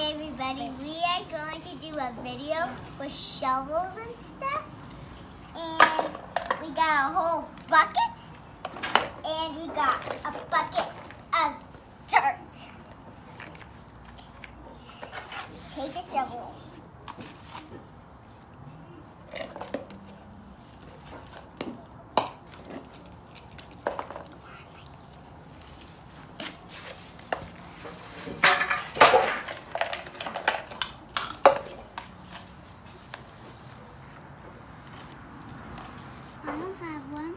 Hey everybody, we are going to do a video with shovels and stuff. And we got a whole bucket. And we got a bucket of dirt. Take a shovel. I don't have one.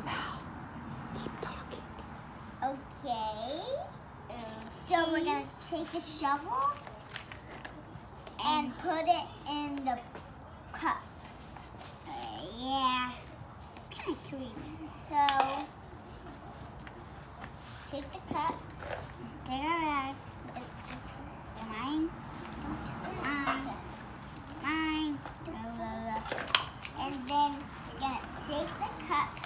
Now, keep talking. Okay. So we're going to take the shovel and put it in the cups. Yeah. Kind of creepy. So, take the cups. Take a rag. Mine. Mine. And then we're going to take the cups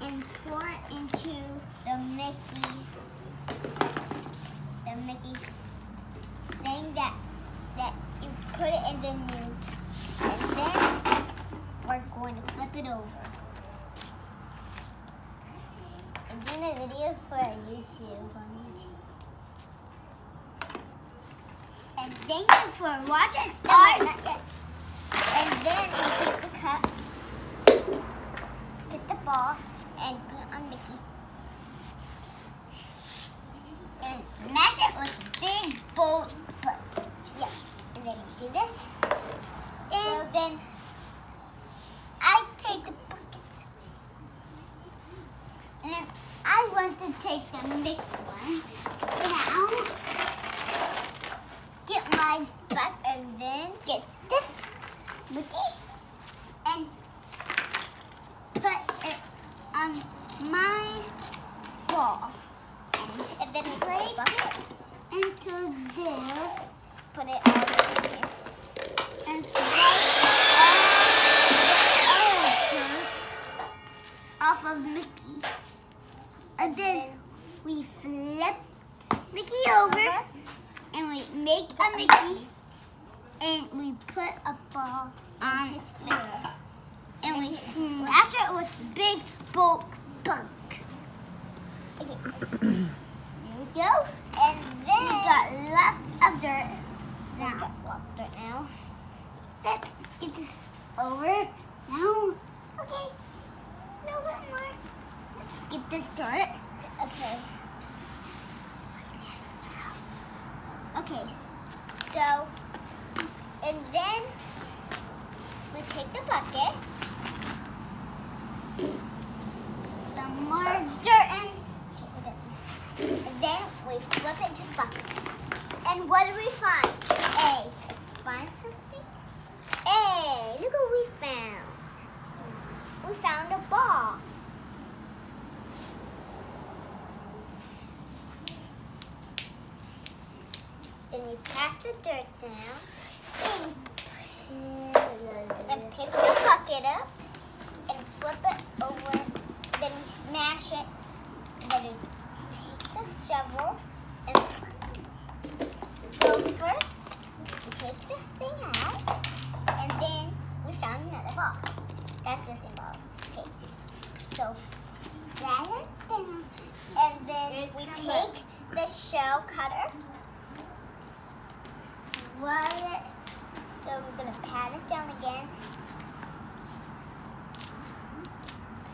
and pour it into the Mickey thing that you put it in the new, and then we're going to flip it over. I'm doing a video for YouTube on YouTube. And thank you for watching. Not yet. And then we take the cups, get the ball, and put it on Mickey's. And mash it with big bold, yeah. And then you do this. And so then I take the bucket. And then I want to take the Mickey one. Now, get my bucket and then get this Mickey and put it on my ball. And then break it into there. Put it all in here. And swipe off of Mickey. And then we flip Mickey over. And we make a Mickey. And we put a ball on its ear. And we smash it with big bulk bunk. Okay. Here we go. And then we got lots of dirt. Now, we got lots of dirt now. Let's get this over. Now, okay. A little bit more. Let's get this dirt. Okay. What's next now? Okay, so, and then we take the bucket. Some more dirt and then we flip it to the bucket. And what do we find? Find something? Look what we found. We found a ball. Then we pack the dirt down and pick the bucket up and flip it over. Then we smash it. Then we take the shovel and so first we take this thing out and then we found another ball. That's the same ball. Okay. So flat it down and then we take the shell cutter. Run it. So we're gonna pat it down again.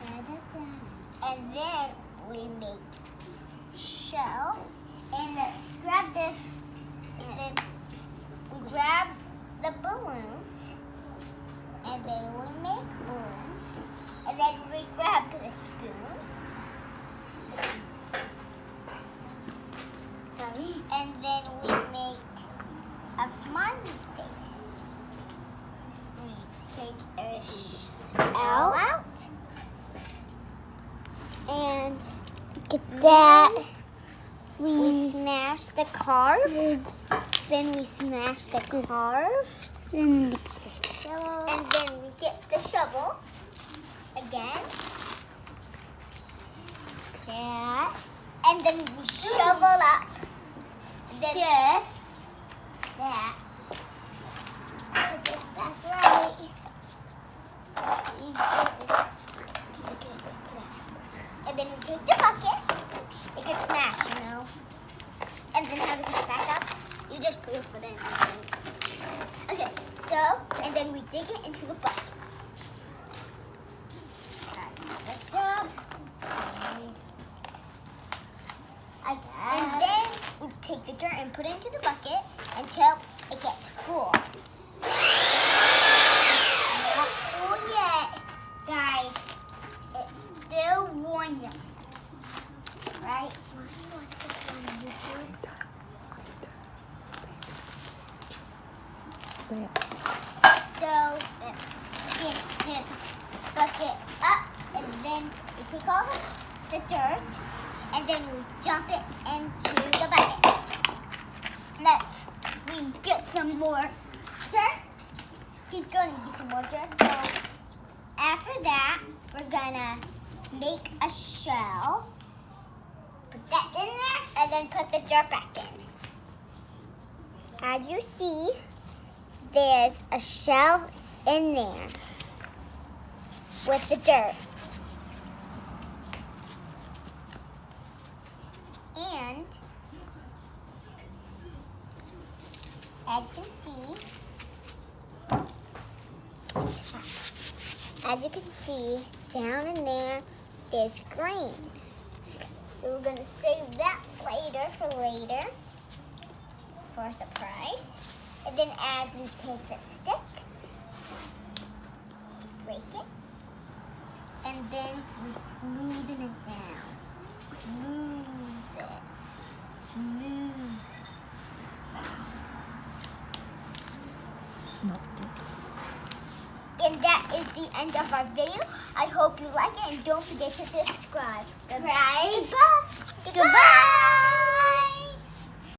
Pat it down. And then we make shell. And let's grab this. And then we grab the balloons. And then we make balloons. And then we grab the spoon. Sorry. And then we make a smiley face. We take a shell out. And get that. We smash the carve. Then we smash the carve. And then we get the shovel again. That. And then we shovel up this, that. That's right. And then we take the bucket. It gets smashed, you know. And then how to get it back up? You just put it in. Okay, so, and then we dig it into the bucket. Good job. And then we take the dirt and put it into the bucket until it gets full. Not full yet, guys. It's still warm yet. Right? Say it. So, get this bucket up, and then we take all the dirt, and then we dump it into the bucket. We get some more dirt. He's going to get some more dirt. So, after that, we're going to make a shell. Put that in there, and then put the dirt back in. As you see, there's a shell in there with the dirt. And as you can see, down in there, there's green. So we're going to save that for later, for a surprise. And then as we take the stick, break it, and then we smoothen it down. Smooth it. Smooth. No. And that is the end of our video. I hope you like it, and don't forget to subscribe. Goodbye. Goodbye. Goodbye.